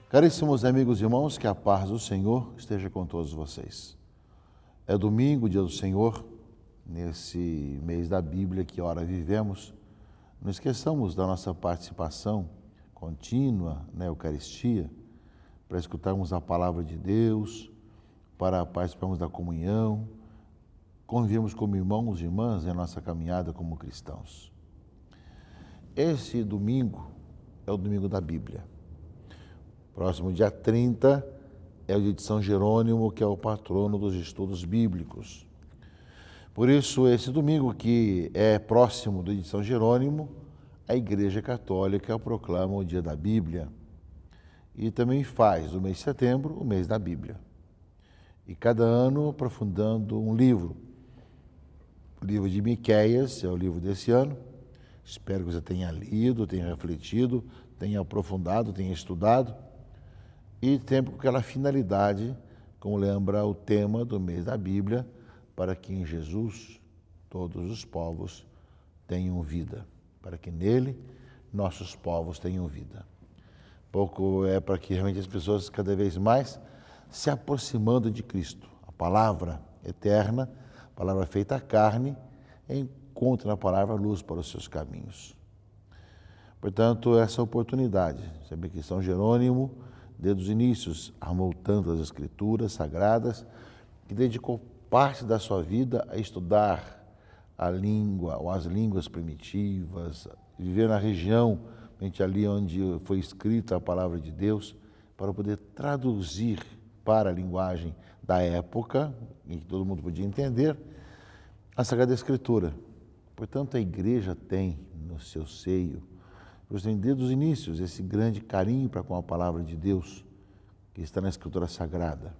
Caríssimos amigos e irmãos, que a paz do Senhor esteja com todos vocês. É domingo, dia do Senhor, nesse mês da Bíblia que ora vivemos. Não esqueçamos da nossa participação contínua na Eucaristia, para escutarmos a palavra de Deus, para participarmos da comunhão, convivemos como irmãos e irmãs em nossa caminhada como cristãos. Esse domingo é o domingo da Bíblia. Próximo dia 30 é o dia de São Jerônimo, que é o patrono dos estudos bíblicos. Por isso, esse domingo que é próximo do dia de São Jerônimo, a Igreja Católica proclama o dia da Bíblia e também faz o mês de setembro o mês da Bíblia. E cada ano aprofundando um livro. O livro de Miqueias é o livro desse ano. Espero que você tenha lido, tenha refletido, tenha aprofundado, tenha estudado. E sempre com aquela finalidade, como lembra o tema do mês da Bíblia, para que em Jesus todos os povos tenham vida, para que nele nossos povos tenham vida. Pouco é para que realmente as pessoas cada vez mais se aproximando de Cristo, a palavra eterna, a palavra feita carne, encontre na palavra luz para os seus caminhos. Portanto, essa oportunidade, saber que São Jerônimo, desde os inícios, armou tantas escrituras sagradas, que dedicou parte da sua vida a estudar a língua, ou as línguas primitivas, viver na região, ali onde foi escrita a palavra de Deus, para poder traduzir para a linguagem da época, em que todo mundo podia entender, a Sagrada Escritura. Portanto, a Igreja tem no seu seio, desde os inícios, esse grande carinho para com a palavra de Deus, que está na Escritura Sagrada.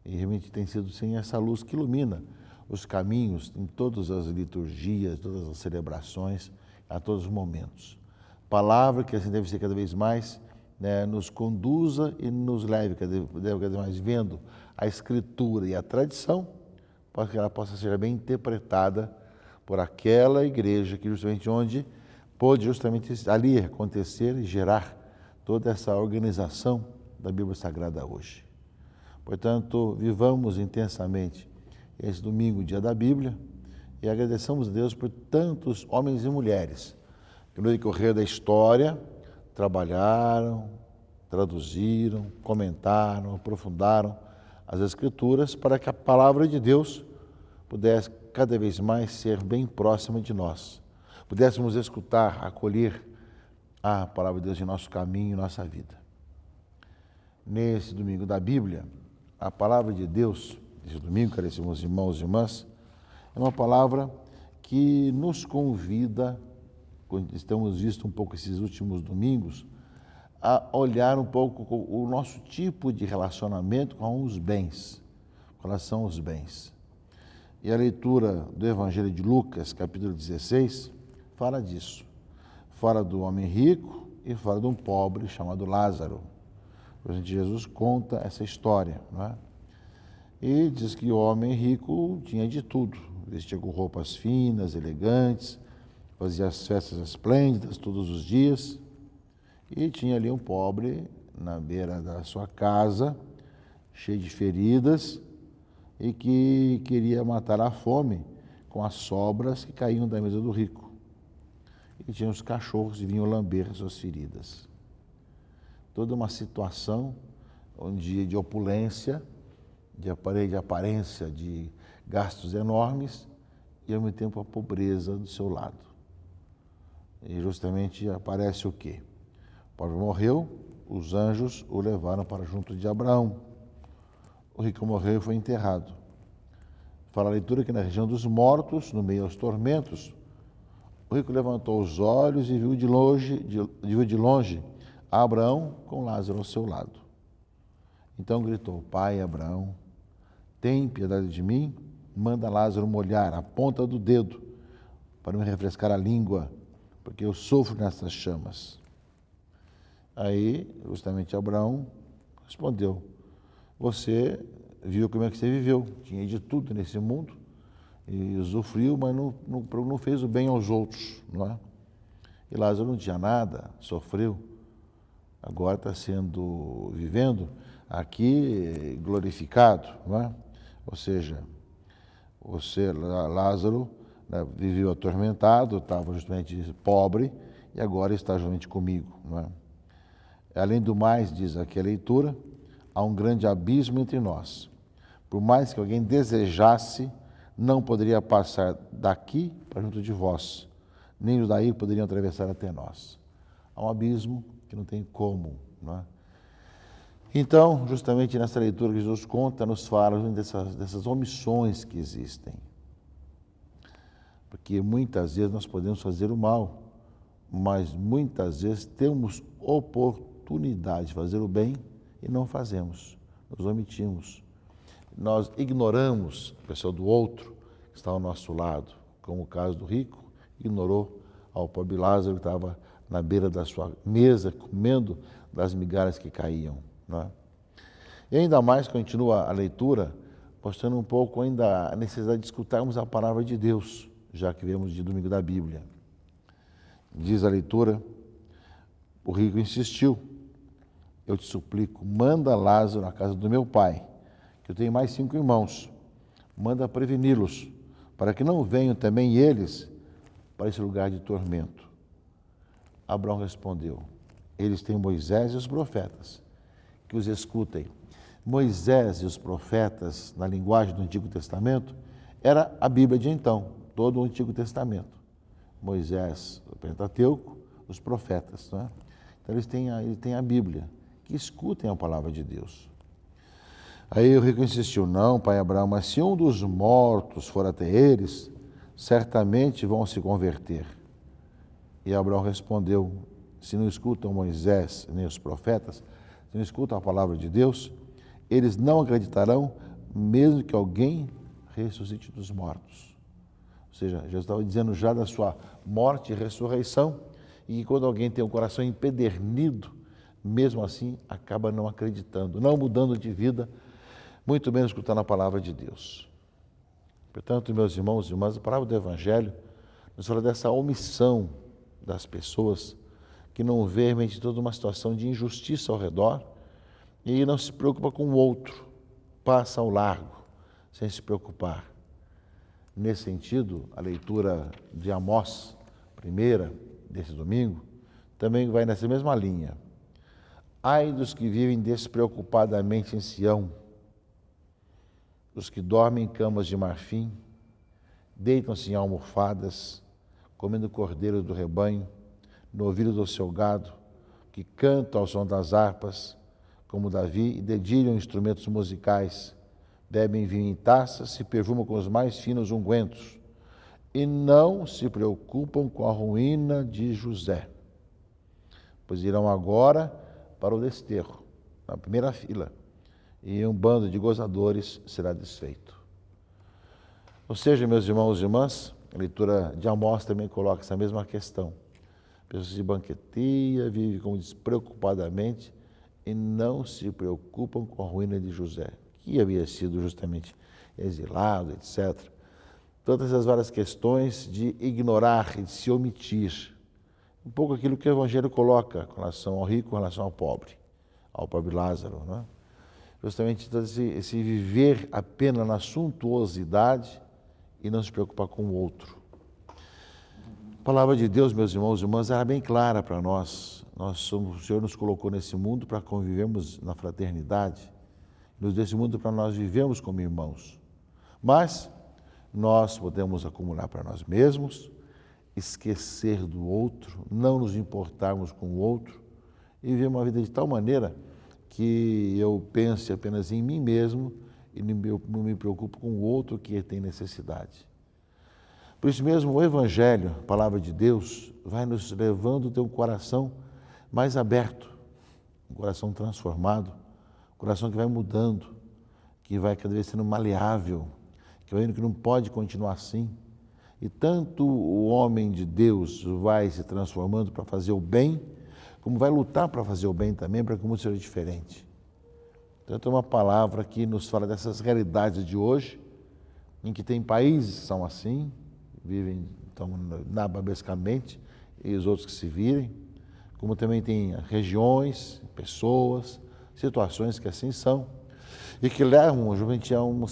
E realmente tem sido sim essa luz que ilumina os caminhos em todas as liturgias, todas as celebrações, a todos os momentos. Palavra que assim deve ser cada vez mais, nos conduza e nos leve cada vez mais vendo a Escritura e a tradição, para que ela possa ser bem interpretada por aquela igreja que justamente onde pôde justamente ali acontecer e gerar toda essa organização da Bíblia Sagrada hoje. Portanto, vivamos intensamente esse domingo, dia da Bíblia, e agradeçamos a Deus por tantos homens e mulheres que no decorrer da história trabalharam, traduziram, comentaram, aprofundaram as Escrituras para que a palavra de Deus pudesse cada vez mais ser bem próxima de nós. Pudéssemos escutar, acolher a palavra de Deus em nosso caminho, em nossa vida. Nesse domingo da Bíblia, a palavra de Deus, esse domingo, caríssimos irmãos e irmãs, é uma palavra que nos convida, quando estamos visto um pouco esses últimos domingos, a olhar um pouco o nosso tipo de relacionamento com os bens, com relação aos bens. E a leitura do Evangelho de Lucas, capítulo 16, fala disso. Fala do homem rico e fala de um pobre chamado Lázaro. O Jesus conta essa história, não é? E diz que o homem rico tinha de tudo. Vestia com roupas finas, elegantes, fazia as festas esplêndidas todos os dias. E tinha ali um pobre na beira da sua casa, cheio de feridas, e que queria matar a fome com as sobras que caíam da mesa do rico. E tinha os cachorros que vinham lamber as suas feridas. Toda uma situação de opulência, de aparência, de gastos enormes e ao mesmo tempo a pobreza do seu lado. E justamente aparece o quê? O pobre morreu, os anjos o levaram para junto de Abraão. O rico morreu e foi enterrado. Fala a leitura que na região dos mortos, no meio aos tormentos, o rico levantou os olhos e viu de longe Abraão com Lázaro ao seu lado. Então gritou: Pai Abraão, tem piedade de mim, manda Lázaro molhar a ponta do dedo para me refrescar a língua, porque eu sofro nessas chamas. Aí, justamente Abraão respondeu: você viu como é que você viveu, tinha de tudo nesse mundo, e usufruiu, mas não fez o bem aos outros, não é? E Lázaro não tinha nada, sofreu, agora está vivendo aqui glorificado, não é? Ou seja, Lázaro, né, viveu atormentado, estava justamente pobre e agora está justamente comigo, não é? Além do mais, diz aqui a leitura, há um grande abismo entre nós. Por mais que alguém desejasse, não poderia passar daqui para junto de vós, nem os daí poderiam atravessar até nós. Há um abismo que não tem como, não é? Então, justamente nessa leitura que Jesus conta, nos fala dessas omissões que existem. Porque muitas vezes nós podemos fazer o mal, mas muitas vezes temos oportunidade de fazer o bem e não fazemos, nos omitimos. Nós ignoramos a pessoa do outro que está ao nosso lado, como o caso do rico, ignorou ao pobre Lázaro que estava na beira da sua mesa, comendo das migalhas que caíam, não é? E ainda mais continua a leitura, mostrando um pouco ainda a necessidade de escutarmos a palavra de Deus, já que vemos de domingo da Bíblia. Diz a leitura, o rico insistiu, eu te suplico, manda Lázaro à casa do meu pai, que eu tenho mais 5 irmãos, manda preveni-los, para que não venham também eles para esse lugar de tormento. Abraão respondeu, eles têm Moisés e os profetas, que os escutem. Moisés e os profetas, na linguagem do Antigo Testamento, era a Bíblia de então, todo o Antigo Testamento. Moisés, o Pentateuco, os profetas, não é? Então eles têm a Bíblia, que escutem a palavra de Deus. Aí o rico insistiu, não, pai Abraão, mas se um dos mortos for até eles, certamente vão se converter. E Abraão respondeu, se não escutam Moisés nem os profetas, se não escutam a palavra de Deus, eles não acreditarão, mesmo que alguém ressuscite dos mortos. Ou seja, Jesus estava dizendo já da sua morte e ressurreição, e que quando alguém tem o coração empedernido, mesmo assim acaba não acreditando, não mudando de vida, muito menos escutando a palavra de Deus. Portanto, meus irmãos e irmãs, a palavra do Evangelho nos fala dessa omissão das pessoas que não vê realmente toda uma situação de injustiça ao redor e não se preocupa com o outro, passa ao largo, sem se preocupar. Nesse sentido, a leitura de Amós, primeira desse domingo, também vai nessa mesma linha. Ai dos que vivem despreocupadamente em Sião, os que dormem em camas de marfim, deitam-se em almofadas, comendo cordeiros do rebanho, no ouvido do seu gado, que cantam ao som das harpas, como Davi, e dedilham instrumentos musicais, bebem vinho em taças, se perfumam com os mais finos ungüentos, e não se preocupam com a ruína de José, pois irão agora para o desterro, na primeira fila, e um bando de gozadores será desfeito. Ou seja, meus irmãos e irmãs, a leitura de Amós também coloca essa mesma questão. A pessoa se banqueteia, vive como despreocupadamente e não se preocupam com a ruína de José, que havia sido justamente exilado, etc. Todas essas várias questões de ignorar e de se omitir. Um pouco aquilo que o Evangelho coloca com relação ao rico, com relação ao pobre Lázaro, não é? Justamente todo esse viver apenas na suntuosidade e não se preocupar com o outro. A palavra de Deus, meus irmãos e irmãs, era bem clara para nós. O Senhor nos colocou nesse mundo para convivermos na fraternidade, nos desse mundo para nós vivermos como irmãos. Mas nós podemos acumular para nós mesmos, esquecer do outro, não nos importarmos com o outro e viver uma vida de tal maneira que eu pense apenas em mim mesmo e não me preocupo com o outro que tem necessidade. Por isso mesmo, o Evangelho, a palavra de Deus, vai nos levando a ter um coração mais aberto, um coração transformado, um coração que vai mudando, que vai cada vez sendo maleável, que vai vendo que não pode continuar assim. E tanto o homem de Deus vai se transformando para fazer o bem, como vai lutar para fazer o bem também, para que o mundo seja diferente. Então, é uma palavra que nos fala dessas realidades de hoje, em que tem países que são assim, vivem então, nababescamente, e os outros que se virem, como também tem regiões, pessoas, situações que assim são, e que levam justamente a uma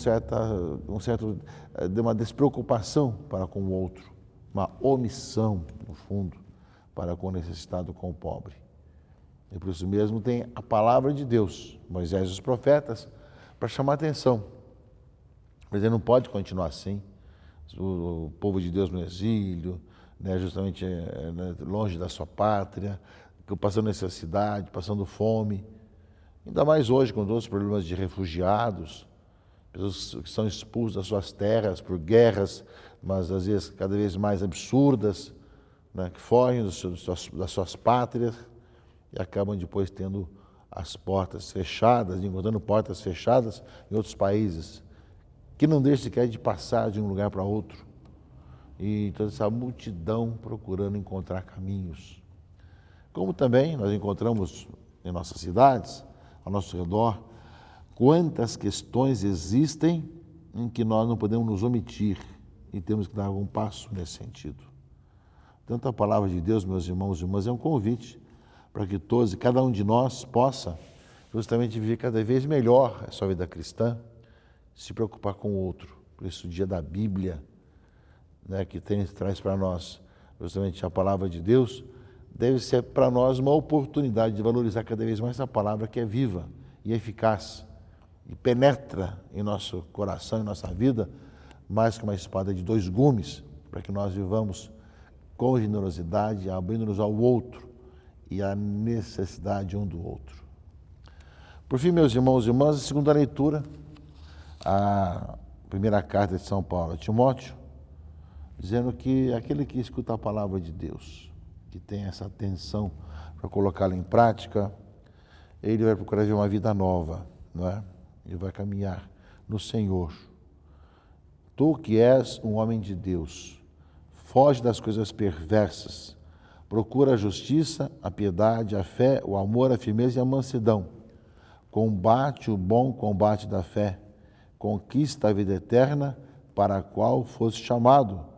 despreocupação para com o outro, uma omissão, no fundo, para com o necessitado, com o pobre. E por isso mesmo tem a palavra de Deus, Moisés e os profetas, para chamar a atenção. Mas ele não pode continuar assim. O povo de Deus no exílio, né, justamente longe da sua pátria, passando necessidade, passando fome. Ainda mais hoje, com todos os problemas de refugiados, pessoas que são expulsas das suas terras por guerras, mas às vezes cada vez mais absurdas, né, que fogem das suas pátrias e acabam depois tendo as portas fechadas, encontrando portas fechadas em outros países, que não deixam sequer de passar de um lugar para outro. E toda essa multidão procurando encontrar caminhos. Como também nós encontramos em nossas cidades, ao nosso redor, quantas questões existem em que nós não podemos nos omitir e temos que dar algum passo nesse sentido. Tanto a palavra de Deus, meus irmãos e irmãs, é um convite para que todos e cada um de nós possa justamente viver cada vez melhor a sua vida cristã, se preocupar com o outro. Por isso, o dia da Bíblia, né, que traz para nós justamente a palavra de Deus, deve ser para nós uma oportunidade de valorizar cada vez mais essa palavra que é viva e eficaz e penetra em nosso coração, em nossa vida, mais que uma espada de dois gumes, para que nós vivamos com generosidade, abrindo-nos ao outro e à necessidade um do outro. Por fim, meus irmãos e irmãs, a segunda leitura, a primeira carta de São Paulo a Timóteo, dizendo que aquele que escuta a palavra de Deus, que tem essa atenção para colocá-la em prática, ele vai procurar ver uma vida nova, não é? Ele vai caminhar no Senhor. Tu que és um homem de Deus, foge das coisas perversas, procura a justiça, a piedade, a fé, o amor, a firmeza e a mansidão. Combate o bom combate da fé, conquista a vida eterna para a qual foste chamado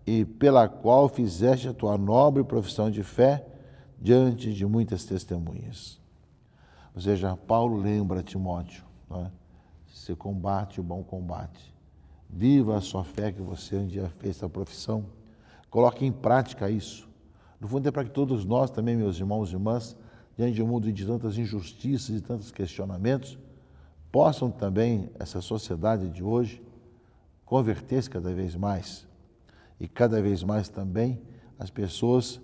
e pela qual fizeste a tua nobre profissão de fé diante de muitas testemunhas. Ou seja, Paulo lembra a Timóteo, não é? Você combate o bom combate. Viva a sua fé que você um dia fez essa profissão. Coloque em prática isso. No fundo é para que todos nós também, meus irmãos e irmãs, diante de um mundo de tantas injustiças e tantos questionamentos, possam também, essa sociedade de hoje, converter-se cada vez mais. E cada vez mais também as pessoas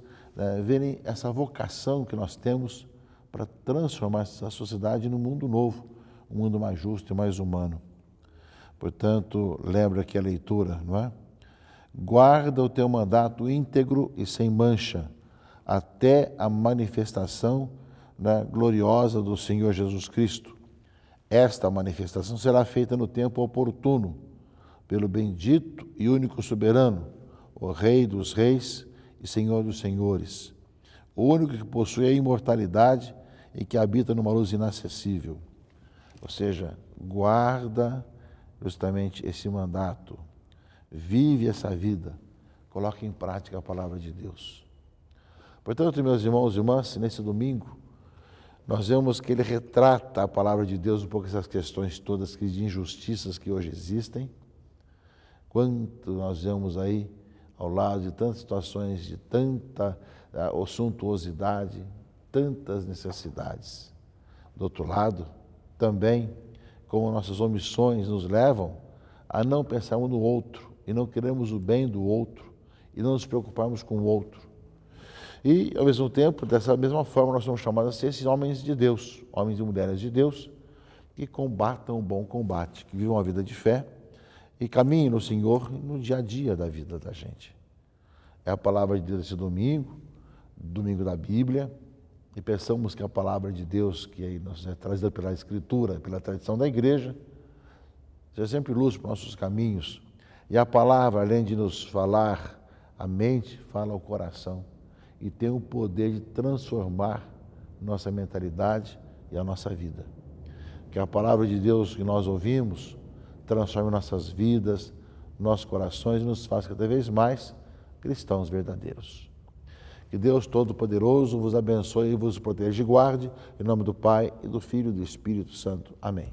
verem essa vocação que nós temos para transformar essa sociedade num mundo novo, um mundo mais justo e mais humano. Portanto, lembra aqui a leitura, não é? Guarda o teu mandato íntegro e sem mancha, até a manifestação, né, gloriosa do Senhor Jesus Cristo. Esta manifestação será feita no tempo oportuno, pelo bendito e único soberano, o Rei dos reis e Senhor dos senhores, o único que possui a imortalidade e que habita numa luz inacessível. Ou seja, guarda justamente esse mandato, vive essa vida, coloca em prática a palavra de Deus. Portanto, meus irmãos e irmãs, nesse domingo, nós vemos que ele retrata a palavra de Deus um pouco essas questões todas de injustiças que hoje existem. Quanto nós vemos aí ao lado de tantas situações, de tanta suntuosidade, tantas necessidades. Do outro lado, também, como nossas omissões nos levam a não pensarmos no outro e não queremos o bem do outro e não nos preocuparmos com o outro. E, ao mesmo tempo, dessa mesma forma, nós somos chamados a ser esses homens de Deus, homens e mulheres de Deus, que combatam o bom combate, que vivam uma vida de fé e caminhem no Senhor no dia a dia da vida da gente. É a palavra de Deus esse domingo, domingo da Bíblia, e pensamos que a palavra de Deus, que aí nos é trazida pela Escritura, pela tradição da igreja, seja sempre luz para os nossos caminhos. E a palavra, além de nos falar a mente, fala ao coração e tem o poder de transformar nossa mentalidade e a nossa vida. Que a palavra de Deus que nós ouvimos transforme nossas vidas, nossos corações e nos faça cada vez mais cristãos verdadeiros. Que Deus Todo-Poderoso vos abençoe e vos proteja e guarde, em nome do Pai, e do Filho e do Espírito Santo. Amém.